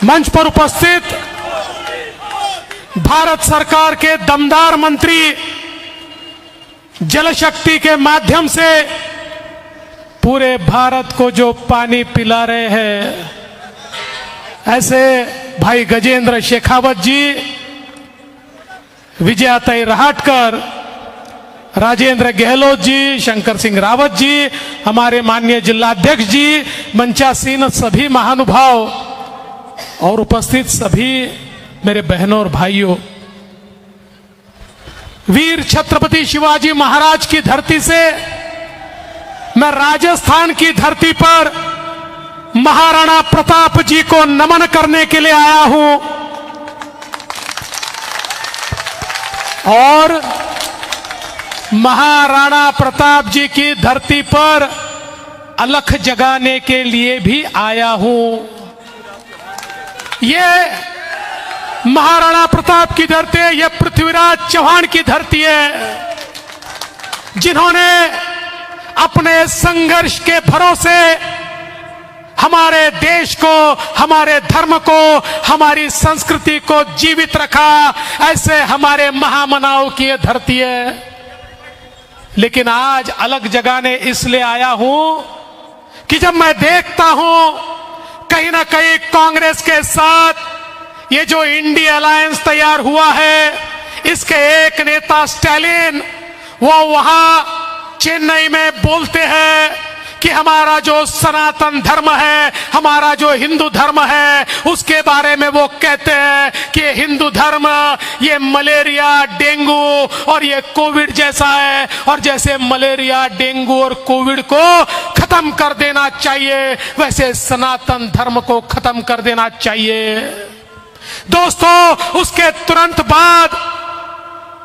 मंच पर उपस्थित भारत सरकार के दमदार मंत्री, जल शक्ति के माध्यम से पूरे भारत को जो पानी पिला रहे हैं, ऐसे भाई गजेंद्र शेखावत जी, विजयाताई रहाटकर, राजेंद्र गहलोत जी, शंकर सिंह रावत जी, हमारे माननीय जिलाध्यक्ष जी, मंचासीन सभी महानुभाव और उपस्थित सभी मेरे बहनों और भाइयों, वीर छत्रपति शिवाजी महाराज की धरती से मैं राजस्थान की धरती पर महाराणा प्रताप जी को नमन करने के लिए आया हूं और महाराणा प्रताप जी की धरती पर अलख जगाने के लिए भी आया हूं। ये महाराणा प्रताप की धरती है, ये पृथ्वीराज चौहान की धरती है, जिन्होंने अपने संघर्ष के भरोसे हमारे देश को, हमारे धर्म को, हमारी संस्कृति को जीवित रखा। ऐसे हमारे महामनाओं की ये धरती है। लेकिन आज अलग जगाने इसलिए आया हूं कि जब मैं देखता हूं कहीं ना कहीं कांग्रेस के साथ ये जो इंडिया अलायंस तैयार हुआ है, इसके एक नेता स्टालिन, वो वहां चेन्नई में बोलते हैं कि हमारा जो सनातन धर्म है, हमारा जो हिंदू धर्म है, उसके बारे में वो कहते हैं कि हिंदू धर्म ये मलेरिया, डेंगू और ये कोविड जैसा है, और जैसे मलेरिया, डेंगू और कोविड को खत्म कर देना चाहिए, वैसे सनातन धर्म को खत्म कर देना चाहिए। दोस्तों, उसके तुरंत बाद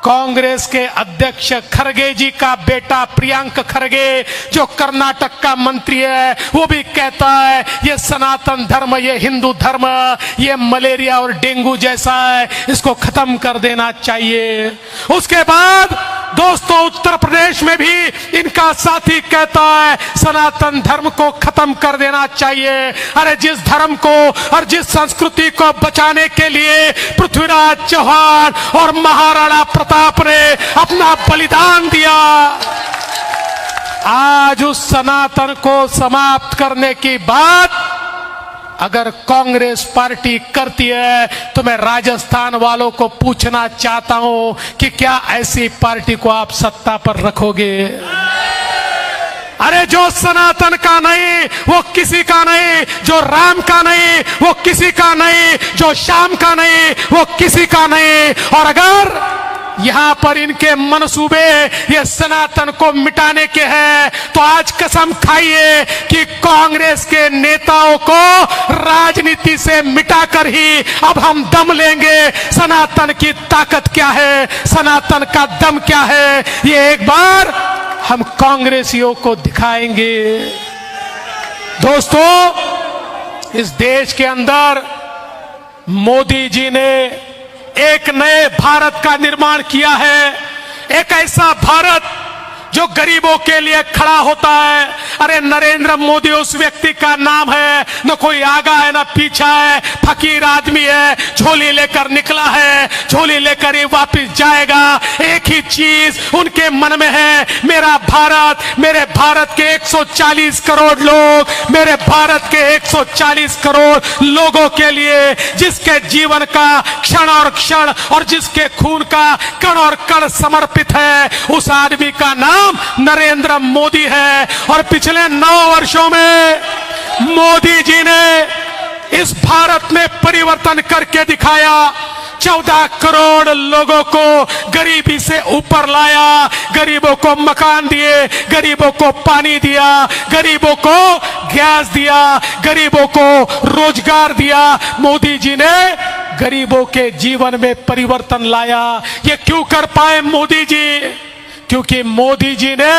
कांग्रेस के अध्यक्ष खरगे जी का बेटा प्रियंक खरगे, जो कर्नाटक का मंत्री है, वो भी कहता है ये सनातन धर्म, ये हिंदू धर्म, ये मलेरिया और डेंगू जैसा है, इसको खत्म कर देना चाहिए। उसके बाद दोस्तों, उत्तर प्रदेश में भी इनका साथी कहता है सनातन धर्म को खत्म कर देना चाहिए। अरे जिस धर्म को और जिस संस्कृति को बचाने के लिए पृथ्वीराज चौहान और महाराणा प्रताप ने अपना बलिदान दिया, आज उस सनातन को समाप्त करने की बात अगर कांग्रेस पार्टी करती है तो मैं राजस्थान वालों को पूछना चाहता हूं कि क्या ऐसी पार्टी को आप सत्ता पर रखोगे? अरे जो सनातन का नहीं वो किसी का नहीं, जो राम का नहीं वो किसी का नहीं, जो श्याम का नहीं वो किसी का नहीं। और अगर यहां पर इनके मनसूबे ये सनातन को मिटाने के हैं, तो आज कसम खाइए कि कांग्रेस के नेताओं को राजनीति से मिटाकर ही अब हम दम लेंगे। सनातन की ताकत क्या है, सनातन का दम क्या है, ये एक बार हम कांग्रेसियों को दिखाएंगे। दोस्तों, इस देश के अंदर मोदी जी ने एक नए भारत का निर्माण किया है, एक ऐसा भारत जो गरीबों के लिए खड़ा होता है। अरे नरेंद्र मोदी उस व्यक्ति का नाम है, न कोई आगा है न पीछा है, फकीर आदमी है, झोली लेकर निकला है, झोली लेकर ही वापस जाएगा। एक ही चीज उनके मन में है, मेरा भारत, मेरे भारत के 140 करोड़ लोग, मेरे भारत के 140 करोड़ लोगों के लिए, जिसके जीवन का क्षण और क्षण और जिसके खून का कण और कण समर्पित है, उस आदमी का नाम नरेंद्र मोदी है। और पिछले 9 वर्षों में मोदी जी ने इस भारत में परिवर्तन करके दिखाया। 14 करोड़ लोगों को गरीबी से ऊपर लाया, गरीबों को मकान दिए, गरीबों को पानी दिया, गरीबों को गैस दिया, गरीबों को रोजगार दिया। मोदी जी ने गरीबों के जीवन में परिवर्तन लाया। ये क्यों कर पाए मोदी जी? क्योंकि मोदी जी ने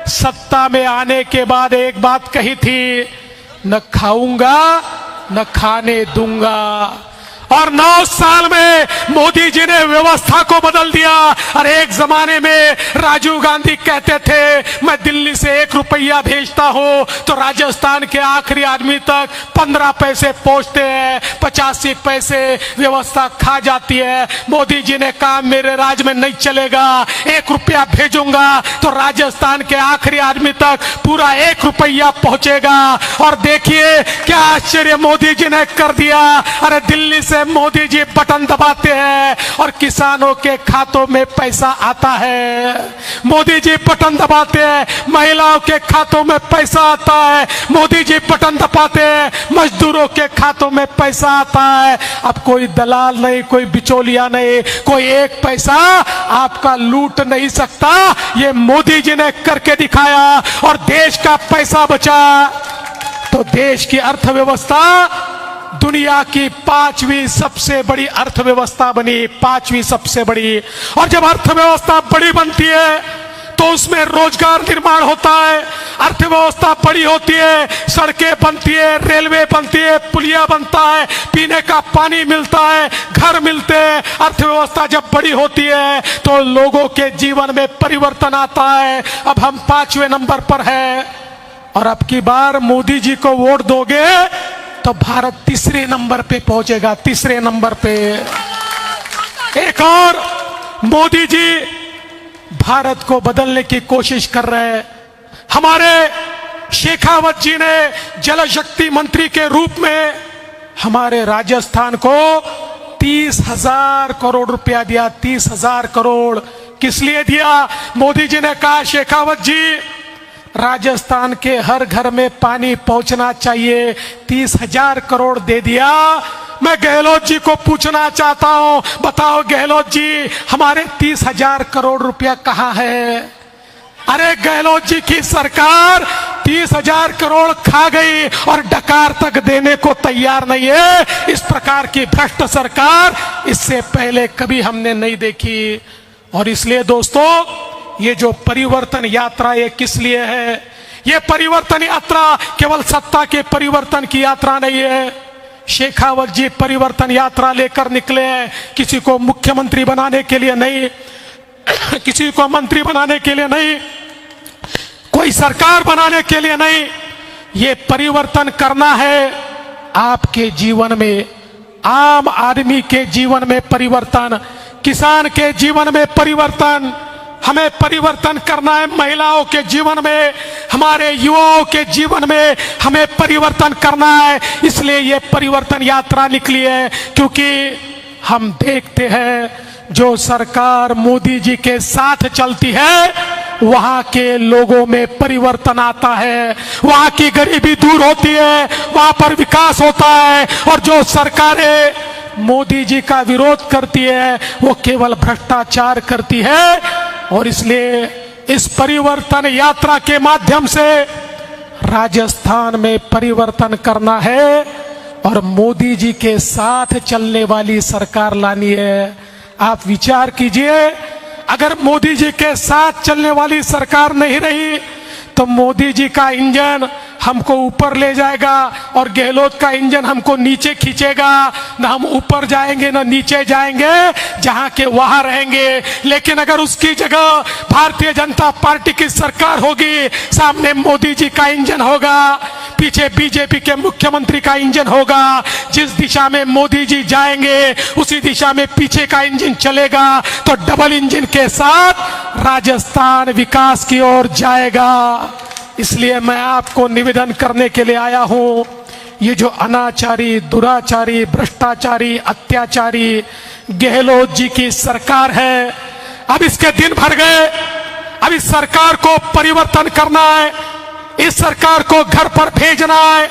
सत्ता में आने के बाद एक बात कही थी, न खाऊंगा न खाने दूंगा। और 9 साल में मोदी जी ने व्यवस्था को बदल दिया। और एक जमाने में राजीव गांधी कहते थे मैं दिल्ली से 1 रुपया भेजता हूं तो राजस्थान के आखिरी आदमी तक 15 पैसे पहुंचते हैं, 85 पैसे व्यवस्था खा जाती है। मोदी जी ने कहा मेरे राज्य में नहीं चलेगा, 1 रुपया भेजूंगा तो राजस्थान के आखिरी आदमी तक पूरा 1 रुपया पहुंचेगा। और देखिए क्या आश्चर्य मोदी जी ने कर दिया। अरे दिल्ली से मोदी जी बटन दबाते हैं और किसानों के खातों में पैसा आता है। मोदी जी बटन दबाते हैं, महिलाओं के खातों में पैसा आता है। मोदी जी बटन दबाते हैं, मजदूरों के खातों में पैसा आता है। अब कोई दलाल नहीं, कोई बिचौलिया नहीं, कोई एक पैसा आपका लूट नहीं सकता। ये मोदी जी ने करके दिखाया और देश का पैसा बचा तो देश की अर्थव्यवस्था दुनिया की 5वीं सबसे बड़ी अर्थव्यवस्था बनी, 5वीं सबसे बड़ी। और जब अर्थव्यवस्था बड़ी बनती है तो उसमें रोजगार निर्माण होता है। अर्थव्यवस्था बड़ी होती है, सड़कें बनती है, रेलवे बनती है, पुलिया बनता है, पीने का पानी मिलता है, घर मिलते हैं। अर्थव्यवस्था जब बड़ी होती है तो लोगों के जीवन में परिवर्तन आता है। अब हम 5वें नंबर पर है और अब की बार मोदी जी को वोट दोगे तो भारत 3रे नंबर पे पहुंचेगा, 3रे नंबर पे। एक और मोदी जी भारत को बदलने की कोशिश कर रहे हैं। हमारे शेखावत जी ने जल शक्ति मंत्री के रूप में हमारे राजस्थान को 30,000 करोड़ रुपया दिया। 30,000 करोड़ किस लिए दिया? मोदी जी ने कहा शेखावत जी राजस्थान के हर घर में पानी पहुंचना चाहिए, 30,000 करोड़ दे दिया। मैं गहलोत जी को पूछना चाहता हूं, बताओ गहलोत जी हमारे 30,000 करोड़ रुपया कहां है? अरे गहलोत जी की सरकार 30,000 करोड़ खा गई और डकार तक देने को तैयार नहीं है। इस प्रकार की भ्रष्ट सरकार इससे पहले कभी हमने नहीं देखी। और इसलिए दोस्तों ये जो परिवर्तन यात्रा ये किस लिए है? ये परिवर्तन यात्रा केवल सत्ता के परिवर्तन की यात्रा नहीं है। शेखावत जी परिवर्तन यात्रा लेकर निकले हैं, किसी को मुख्यमंत्री बनाने के लिए नहीं, किसी को मंत्री बनाने के लिए नहीं, कोई सरकार बनाने के लिए नहीं। ये परिवर्तन करना है आपके जीवन में, आम आदमी के जीवन में परिवर्तन, किसान के जीवन में परिवर्तन। हमें परिवर्तन करना है महिलाओं के जीवन में, हमारे युवाओं के जीवन में हमें परिवर्तन करना है। इसलिए ये परिवर्तन यात्रा निकली है, क्योंकि हम देखते हैं जो सरकार मोदी जी के साथ चलती है वहां के लोगों में परिवर्तन आता है, वहां की गरीबी दूर होती है, वहां पर विकास होता है। और जो सरकारें मोदी जी का विरोध करती है वो केवल भ्रष्टाचार करती है। और इसलिए इस परिवर्तन यात्रा के माध्यम से राजस्थान में परिवर्तन करना है और मोदी जी के साथ चलने वाली सरकार लानी है। आप विचार कीजिए, अगर मोदी जी के साथ चलने वाली सरकार नहीं रही तो मोदी जी का इंजन हमको ऊपर ले जाएगा और गहलोत का इंजन हमको नीचे खींचेगा। न हम ऊपर जाएंगे न नीचे जाएंगे, जहां के वहां रहेंगे। लेकिन अगर उसकी जगह भारतीय जनता पार्टी की सरकार होगी, सामने मोदी जी का इंजन होगा, पीछे बीजेपी के मुख्यमंत्री का इंजन होगा, जिस दिशा में मोदी जी जाएंगे उसी दिशा में पीछे का इंजन चलेगा। तो डबल इंजन के साथ राजस्थान विकास की ओर जाएगा। इसलिए मैं आपको निवेदन करने के लिए आया हूं, ये जो अनाचारी, दुराचारी, भ्रष्टाचारी, अत्याचारी गहलोत जी की सरकार है, अब इसके दिन भर गए। अब इस सरकार को परिवर्तन करना है, इस सरकार को घर पर भेजना है,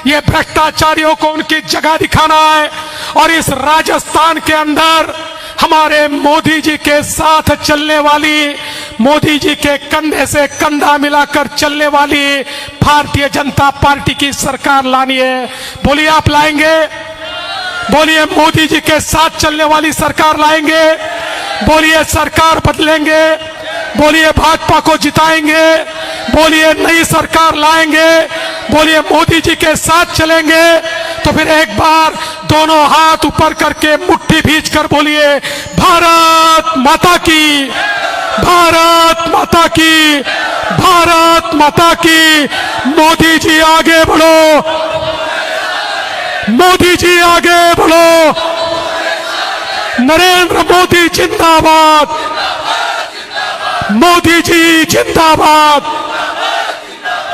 ये भ्रष्टाचारियों को उनकी जगह दिखाना है। और इस राजस्थान के अंदर हमारे मोदी जी के साथ चलने वाली, मोदी जी के कंधे से कंधा मिलाकर चलने वाली भारतीय जनता पार्टी की सरकार लानी है। बोलिए आप लाएंगे? बोलिए मोदी जी के साथ चलने वाली सरकार लाएंगे? बोलिए सरकार बदलेंगे? बोलिए भाजपा को जिताएंगे? बोलिए नई सरकार लाएंगे? बोलिए मोदी जी के साथ चलेंगे? तो फिर एक बार दोनों हाथ ऊपर करके मुट्ठी भींच कर बोलिए, भारत माता की, भारत माता की, भारत माता की। मोदी जी आगे बढ़ो, मोदी जी आगे बढ़ो, नरेंद्र मोदी जिंदाबाद, मोदी जी जिंदाबाद।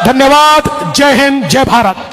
धन्यवाद। जय हिंद, जय भारत।